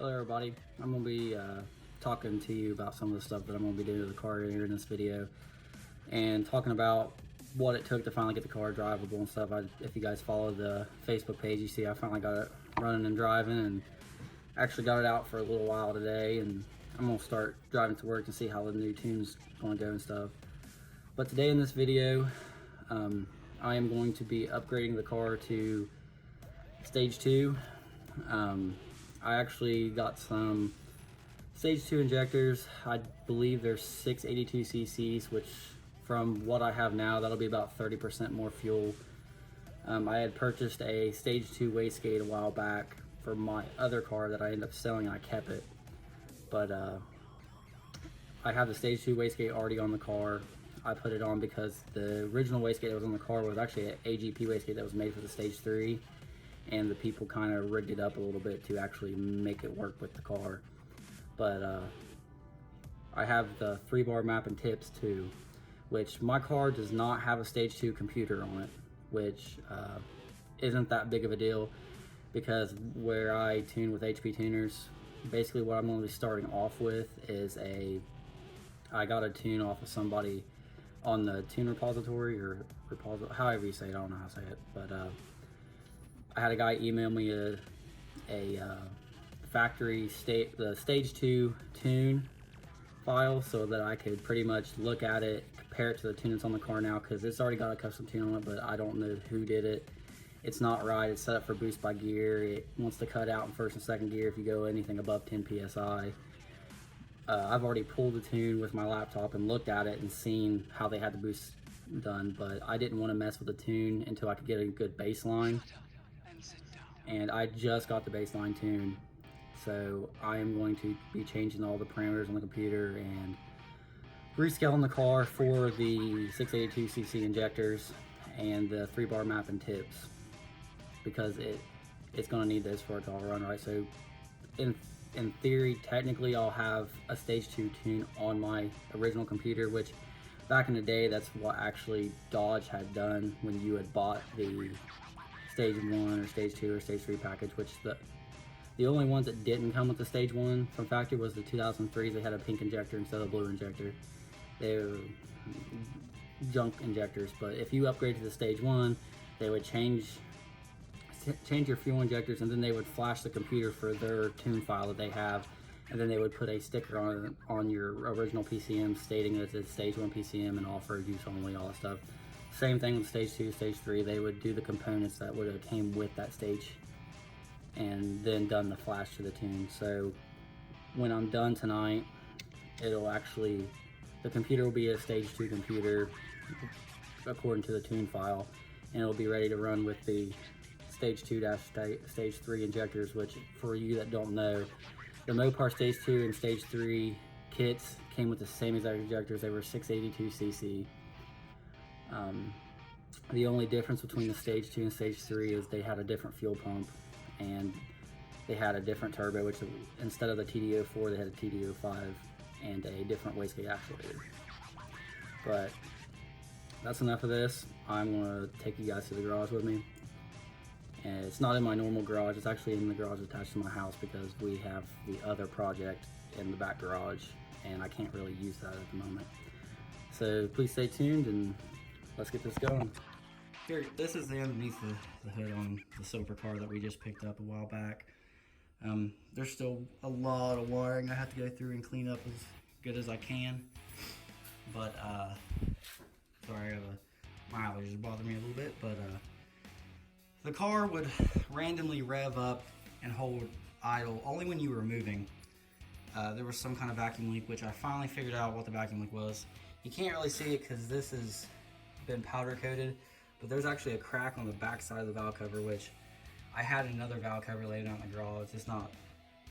Hello everybody, I'm going to be talking to you about some of the stuff that I'm going to be doing to the car here in this video, and talking about what it took to finally get the car drivable and stuff. If you guys follow the Facebook page, you see I finally got it running and driving, and actually got it out for a little while today, and I'm going to start driving to work and see how the new tune's going to go and stuff. But today in this video, I am going to be upgrading the car to Stage 2. I actually got some Stage 2 injectors. I believe they're 682 cc's, which from what I have now, that'll be about 30% more fuel. I had purchased a Stage 2 wastegate a while back for my other car that I ended up selling, and I kept it. But I have the Stage 2 wastegate already on the car. I put it on because the original wastegate that was on the car was actually an AGP wastegate that was made for the Stage 3. And the people kind of rigged it up a little bit to actually make it work with the car. But I have the 3-bar map and tips too, which my car does not have a Stage 2 computer on it, which isn't that big of a deal, because where I tune with HP tuners, basically what I'm going to be starting off with is I got a tune off of somebody on the tune repository, or however you say it, I don't know how to say it, but I had a guy email me a factory the Stage 2 tune file, so that I could pretty much look at it, compare it to the tune that's on the car now, because it's already got a custom tune on it, but I don't know who did it. It's not right. It's set up for boost by gear. It wants to cut out in first and second gear if you go anything above 10 psi. I've already pulled the tune with my laptop and looked at it and seen how they had the boost done, but I didn't want to mess with the tune until I could get a good baseline. And I just got the baseline tune, so I am going to be changing all the parameters on the computer and rescaling the car for the 682 cc injectors and the 3-bar map and tips, because it's going to need this for it to all run right. So in theory, technically, I'll have a Stage 2 tune on my original computer, which back in the day, that's what actually Dodge had done when you had bought the Stage 1 or Stage 2 or Stage 3 package, which the only ones that didn't come with the Stage 1 from factory was the 2003s. They had a pink injector instead of a blue injector. They were junk injectors, but if you upgrade to the Stage 1, they would change your fuel injectors, and then they would flash the computer for their tune file that they have, and then they would put a sticker on your original PCM stating that it's Stage 1 PCM and all for use only, all that stuff. Same thing with Stage 2, Stage 3, they would do the components that would have came with that stage and then done the flash to the tune. So when I'm done tonight, the computer will be a Stage 2 computer according to the tune file, and it'll be ready to run with the Stage 2-Stage 3 injectors, which for you that don't know, the Mopar Stage 2 and Stage 3 kits came with the same exact injectors. They were 682 cc. The only difference between the Stage 2 and Stage 3 is they had a different fuel pump, and they had a different turbo, which instead of the TDO4, they had a TDO5 and a different wastegate actuator. But that's enough of this. I'm going to take you guys to the garage with me. And it's not in my normal garage, it's actually in the garage attached to my house, because we have the other project in the back garage and I can't really use that at the moment. So please stay tuned and let's get this going. Here, this is the underneath the hood on the silver car that we just picked up a while back. There's still a lot of wiring I have to go through and clean up as good as I can. But, sorry, my allergies bother me a little bit, but the car would randomly rev up and hold idle only when you were moving. There was some kind of vacuum leak, which I finally figured out what the vacuum leak was. You can't really see it because this has been powder coated, but there's actually a crack on the back side of the valve cover, which I had another valve cover laid out in the garage. It's not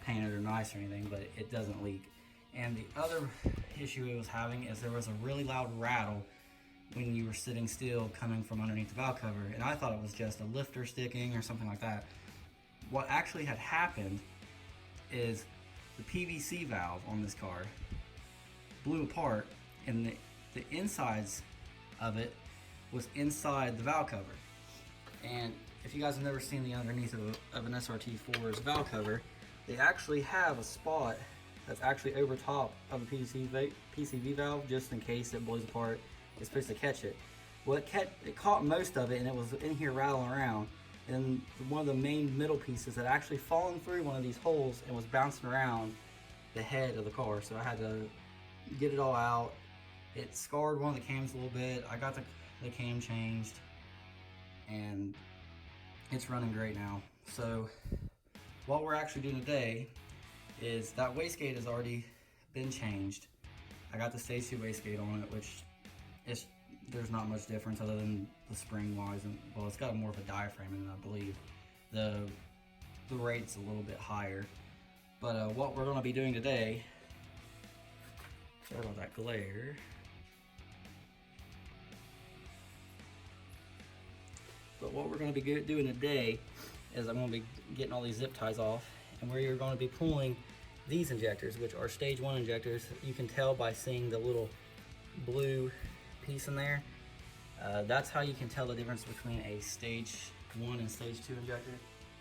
painted or nice or anything, but it doesn't leak. And the other issue it was having is there was a really loud rattle when you were sitting still coming from underneath the valve cover, and I thought it was just a lifter sticking or something like that. What actually had happened is the PVC valve on this car blew apart, and the insides of it was inside the valve cover. And if you guys have never seen the underneath of an SRT4's valve cover, they actually have a spot that's actually over top of a PCV valve just in case it blows apart. It's supposed to catch it. Well, it caught most of it, and it was in here rattling around. And one of the main middle pieces had actually fallen through one of these holes and was bouncing around the head of the car. So I had to get it all out. It scarred one of the cams a little bit. I got the cam changed, and it's running great now. So what we're actually doing today is that wastegate has already been changed. I got the stage 2 wastegate on it, which there's not much difference other than the spring wise, and well, it's got more of a diaphragm in it, I believe. The rate's a little bit higher. But what we're going to be doing today, sorry about that glare. But what we're going to be doing today is I'm going to be getting all these zip ties off, and where you're going to be pulling these injectors, which are stage 1 injectors. You can tell by seeing the little blue piece in there. That's how you can tell the difference between a stage 1 and stage 2 injector.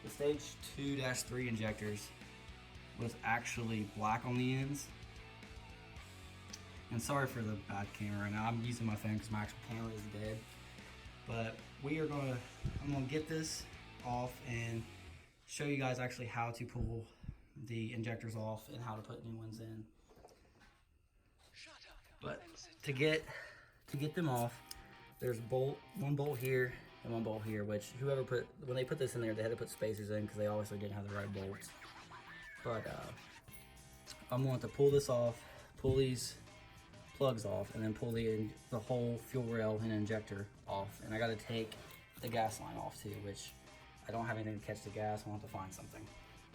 The stage 2-3 injectors was actually black on the ends. And sorry for the bad camera right now. I'm using my phone because my actual camera is dead. But I'm gonna get this off and show you guys actually how to pull the injectors off and how to put new ones in. But to get them off, there's one bolt here and one bolt here, which when they put this in there, they had to put spacers in because they obviously didn't have the right bolts. But I'm going to pull this off, pull these plugs off, and then pull the whole fuel rail and injector off. And I got to take the gas line off too, which I don't have anything to catch the gas. I'll have to find something.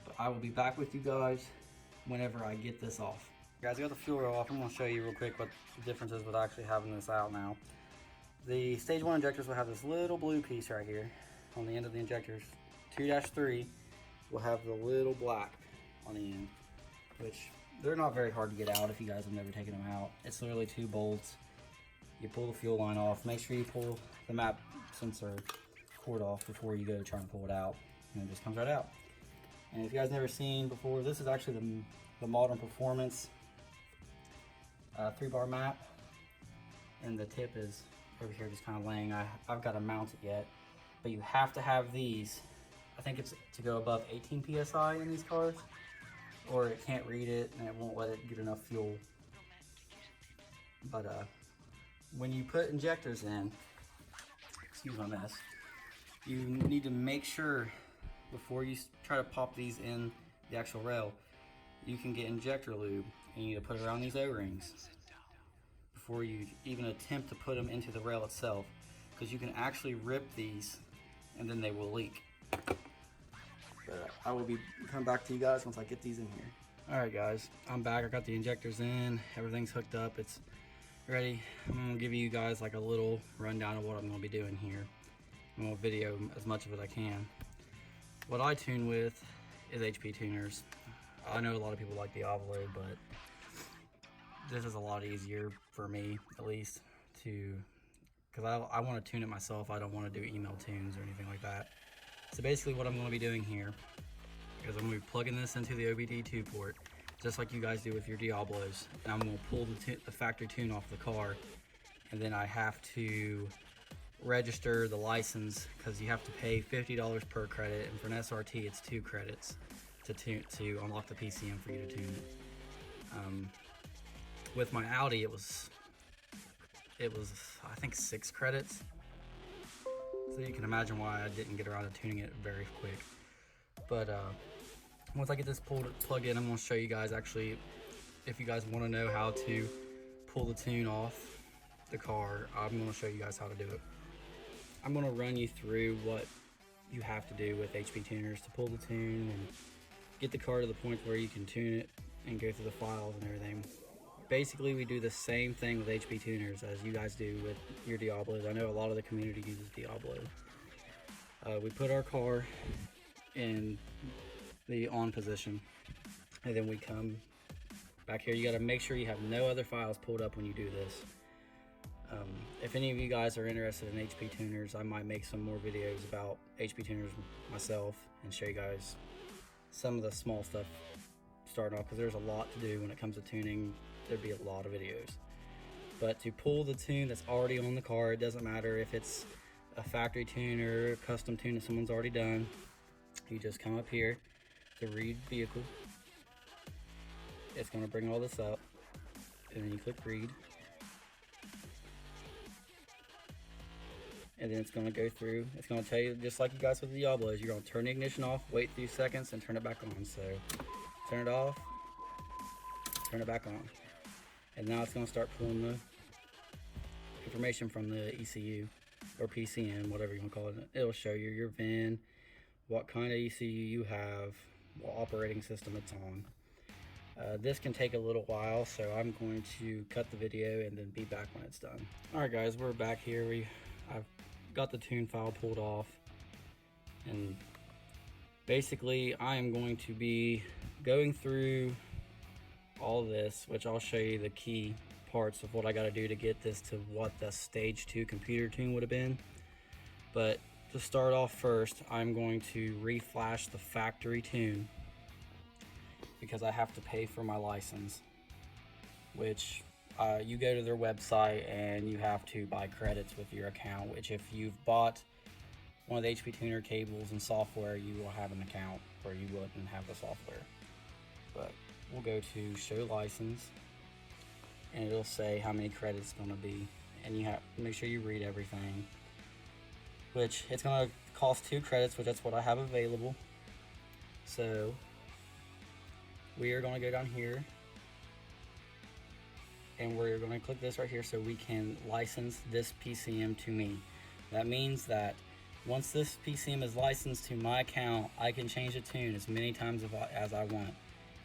But I will be back with you guys whenever I get this off. Guys, I got the fuel rail off. I'm going to show you real quick what the difference is with actually having this out now. The stage 1 injectors will have this little blue piece right here on the end of the injectors. 2-3 will have the little black on the end, which they're not very hard to get out if you guys have never taken them out. It's literally 2 bolts. You pull the fuel line off. Make sure you pull the map sensor cord off before you go try and pull it out, and it just comes right out. And if you guys never seen before, this is actually the modern performance 3-bar map, and the tip is over here just kind of laying. I've got to mount it yet, but you have to have these. I think it's to go above 18 psi in these cars, or it can't read it and it won't let it get enough fuel. But when you put injectors in, excuse my mess, you need to make sure before you try to pop these in the actual rail, you can get injector lube, and you need to put it around these O-rings before you even attempt to put them into the rail itself, because you can actually rip these and then they will leak. But I will be coming back to you guys once I get these in here. Alright guys, I'm back. I got the injectors in, everything's hooked up, it's ready. I'm going to give you guys like a little rundown of what I'm going to be doing here. I'm going to video as much of it I can. What I tune with is HP tuners. I know a lot of people like Diablo, but this is a lot easier for me, at least, because I want to tune it myself. I don't want to do email tunes or anything like that. So basically what I'm going to be doing here is I'm going to be plugging this into the OBD2 port, just like you guys do with your Diablos, and I'm going to pull the factory tune off the car, and then I have to register the license, because you have to pay $50 per credit, and for an SRT it's 2 credits to unlock the PCM for you to tune it. With my Audi it was I think 6 credits, so you can imagine why I didn't get around to tuning it very quick. But once I get this plugged in, I'm going to show you guys actually, if you guys want to know how to pull the tune off the car, I'm going to show you guys how to do it. I'm going to run you through what you have to do with HP tuners to pull the tune and get the car to the point where you can tune it and go through the files and everything. Basically, we do the same thing with HP tuners as you guys do with your Diablos. I know a lot of the community uses Diablo. We put our car in the on position, and then we come back here. You got to make sure you have no other files pulled up when you do this. If any of you guys are interested in HP tuners, I might make some more videos about HP tuners myself and show you guys some of the small stuff starting off, because there's a lot to do when it comes to tuning. There'd be a lot of videos. But to pull the tune that's already on the car, it doesn't matter if it's a factory tune or a custom tune that someone's already done. You just come up here to read vehicle. It's going to bring all this up, and then you click read. And then it's going to go through. It's going to tell you, just like you guys with the Diablos, you're going to turn the ignition off, wait a few seconds, and turn it back on. So turn it off, turn it back on. And now it's going to start pulling the information from the ECU or PCM, whatever you want to call it. It'll show you your VIN, what kind of ECU you have, what operating system it's on. This can take a little while, so I'm going to cut the video and then be back when it's done. Alright guys, we're back here. I've got the tune file pulled off, and basically I am going to be going through all this, which I'll show you the key parts of what I got to do to get this to what the stage 2 computer tune would have been. But to start off first, I'm going to reflash the factory tune, because I have to pay for my license, which you go to their website and you have to buy credits with your account, which if you've bought one of the HP Tuner cables and software, you will have an account, or you wouldn't have the software. But we'll go to show license, and it'll say how many credits it's going to be, and you have to make sure you read everything, which it's going to cost 2 credits, which that's what I have available. So we are going to go down here, and we're going to click this right here so we can license this PCM to me. That means that once this PCM is licensed to my account, I can change the tune as many times as I want.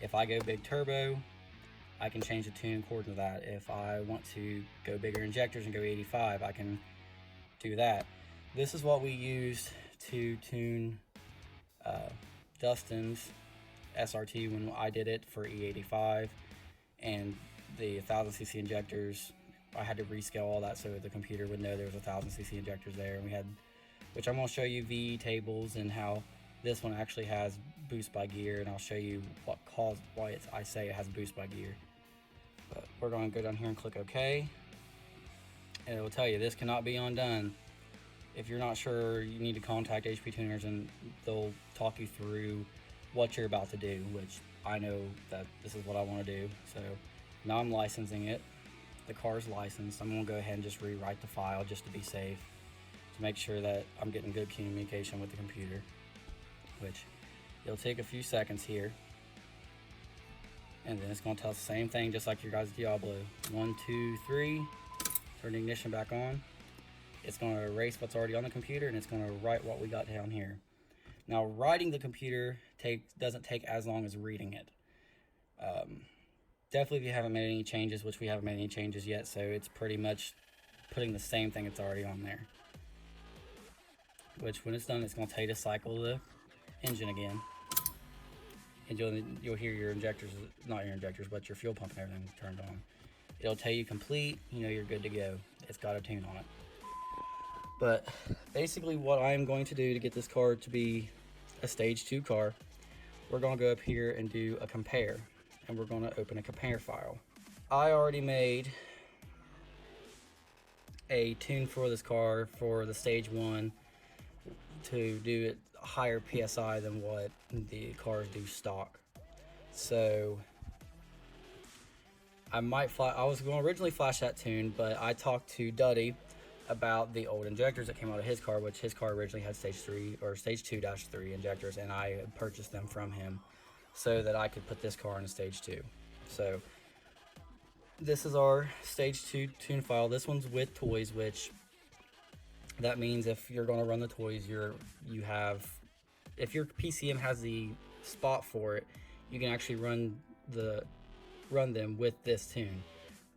If I go big turbo, I can change the tune according to that. If I want to go bigger injectors and go 85, I can do that. This is what we used to tune Dustin's SRT when I did it for E85, and the 1000cc injectors. I had to rescale all that so the computer would know there was 1000cc injectors there, and we had, which I'm going to show you VE tables and how this one actually has boost by gear, and I'll show you why I say it has boost by gear. But we're going to go down here and click OK, and it will tell you this cannot be undone. If you're not sure, you need to contact HP Tuners, and they'll talk you through what you're about to do, which I know that this is what I want to do. So now I'm licensing it. The car's licensed. I'm going to go ahead and just rewrite the file just to be safe, to make sure that I'm getting good communication with the computer, which it'll take a few seconds here. And then it's going to tell us the same thing, just like your guys' Diablo. 1, 2, 3, turn the ignition back on. It's going to erase what's already on the computer, and it's going to write what we got down here. Now, writing the computer doesn't take as long as reading it. Definitely if you haven't made any changes, which we haven't made any changes yet, so it's pretty much putting the same thing that's already on there. Which, when it's done, it's going to tell you to cycle the engine again. And you'll hear your injectors, not your injectors, but your fuel pump and everything turned on. It'll tell you complete, you know you're good to go. It's got a tune on it. But basically what I'm going to do to get this car to be a stage 2 car, we're going to go up here and do a compare, and we're going to open a compare file. I already made a tune for this car for the stage 1 to do it higher PSI than what the cars do stock. So I was going to originally flash that tune, but I talked to Duddy about the old injectors that came out of his car, which his car originally had stage 3 or stage 2-3 injectors, and I purchased them from him so that I could put this car in stage 2. So this is our stage 2 tune file. This one's with toys, which that means if you're going to run the toys, if your PCM has the spot for it, you can actually run them with this tune.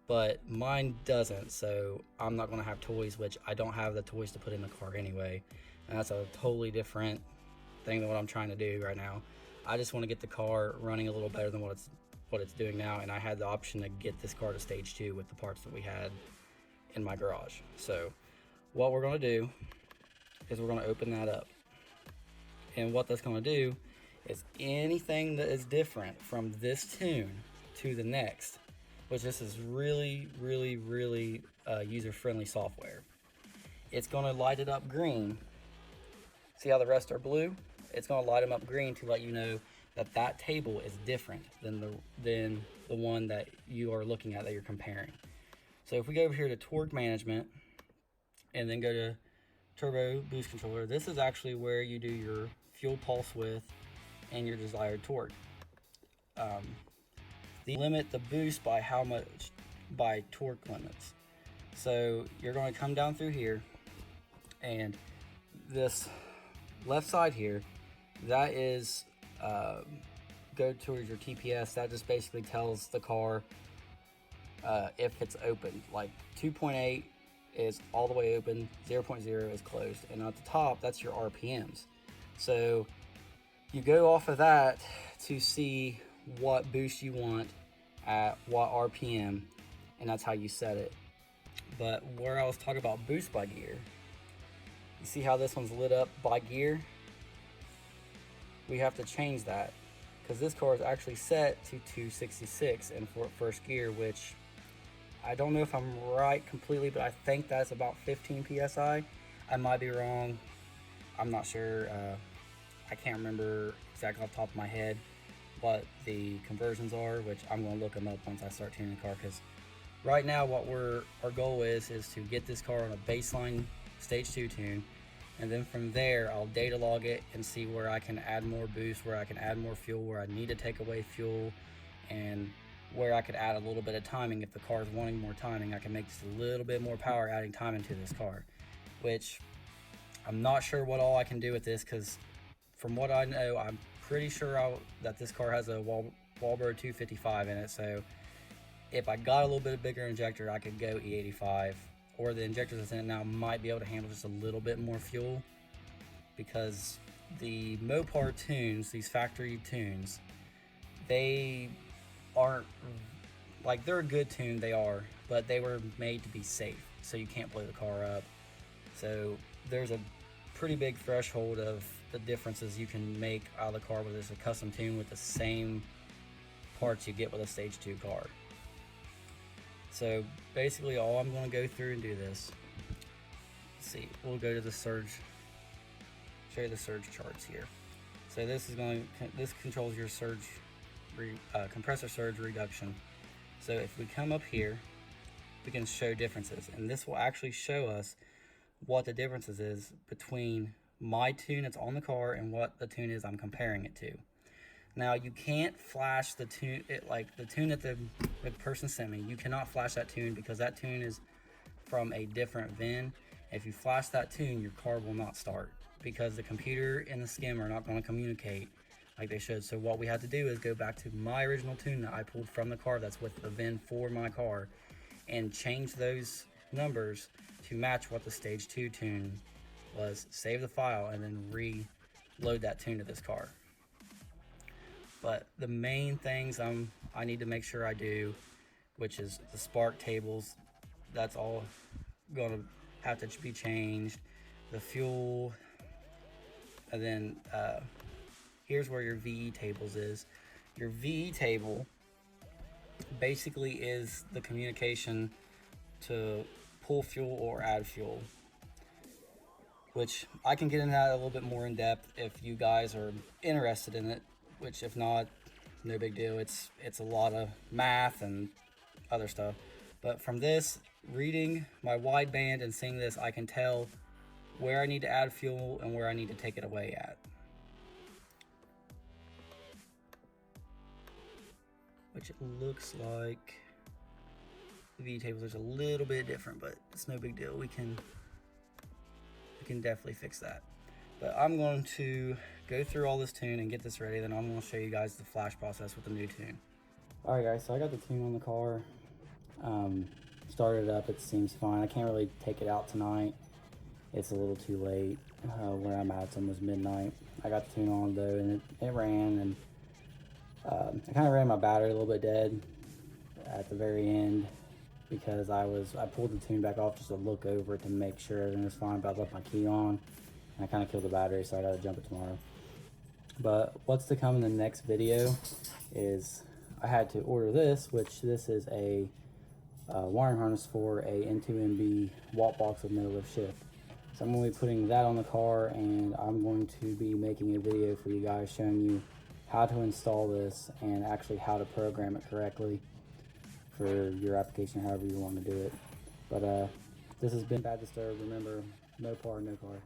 But mine doesn't, so I'm not going to have toys, which I don't have the toys to put in the car anyway. And that's a totally different thing than what I'm trying to do right now. I just want to get the car running a little better than what it's doing now, and I had the option to get this car to stage 2 with the parts that we had in my garage. So what we're going to do is we're going to open that up. And what that's going to do is anything that is different from this tune to the next, which this is really, really, really user-friendly software. It's gonna light it up green. See how the rest are blue? It's gonna light them up green to let you know that that table is different than the one that you are looking at, that you're comparing. So if we go over here to torque management and then go to turbo boost controller, this is actually where you do your fuel pulse width and your desired torque. They limit the boost by how much, by torque limits. So you're going to come down through here, and this left side here, that is go towards your TPS. That just basically tells the car if it's open. Like 2.8 is all the way open, 0.0 is closed, and at the top, that's your RPMs. So you go off of that to see what boost you want at what RPM, and that's how you set it. But where I was talking about boost by gear, you see how this one's lit up by gear? We have to change that because this car is actually set to 266 in first gear, which I don't know if I'm right completely, but I think that's about 15 psi. I might be wrong. I'm not sure. I can't remember exactly off the top of my head what the conversions are, which I'm going to look them up once I start tuning the car, because right now what our goal is to get this car on a baseline stage 2 tune, and then from there I'll data log it and see where I can add more boost, where I can add more fuel, where I need to take away fuel, and where I could add a little bit of timing. If the car is wanting more timing, I can make just a little bit more power adding time into this car, which I'm not sure what all I can do with this, because from what I know, I'm pretty sure that this car has a Walbro 255 in it. So if I got a little bit of bigger injector, I could go E85, or the injectors that's in it now might be able to handle just a little bit more fuel, because the Mopar tunes, these factory tunes, they aren't, like, they're a good tune, they are, but they were made to be safe, so you can't blow the car up. So there's a pretty big threshold of the differences you can make out of the car with this a custom tune with the same parts you get with a stage 2 car. So basically all I'm going to go through and do this. Let's see, we'll go to the surge, show you the surge charts here. So this controls your surge, compressor surge reduction. So if we come up here, we can show differences, and this will actually show us what the differences is between my tune that's on the car and what the tune is I'm comparing it to. Now you can't flash the tune, like the tune that the person sent me, you cannot flash that tune because that tune is from a different VIN. If you flash that tune, your car will not start because the computer and the skim are not going to communicate like they should. So what we have to do is go back to my original tune that I pulled from the car that's with the VIN for my car and change those numbers to match what the stage 2 tune was, save the file, and then reload that tune to this car. But the main things I need to make sure I do, which is the spark tables, that's all going to have to be changed. The fuel, and then here's where your VE tables is. Your VE table basically is the communication to pull fuel or add fuel, which I can get into that a little bit more in depth if you guys are interested in it, which if not, no big deal. It's a lot of math and other stuff. But from this, reading my wideband and seeing this, I can tell where I need to add fuel and where I need to take it away at. Which it looks like the V tables is a little bit different, but it's no big deal. We can definitely fix that. But I'm going to go through all this tune and get this ready, then I'm going to show you guys the flash process with the new tune. Alright guys, so I got the tune on the car, started it up, it seems fine. I can't really take it out tonight, it's a little too late. Where I'm at, it's almost midnight. I got the tune on though, and it ran, and I kind of ran my battery a little bit dead at the very end because I pulled the tune back off just to look over it to make sure everything was fine, but I left my key on and I kind of killed the battery, so I got to jump it tomorrow. But what's to come in the next video is I had to order this, which this is a wiring harness for a N2MB walt box with no lift shift. So I'm going to be putting that on the car, and I'm going to be making a video for you guys showing you how to install this and actually how to program it correctly for your application, however you want to do it. But this has been Bad Disturb. Remember, no par, no car.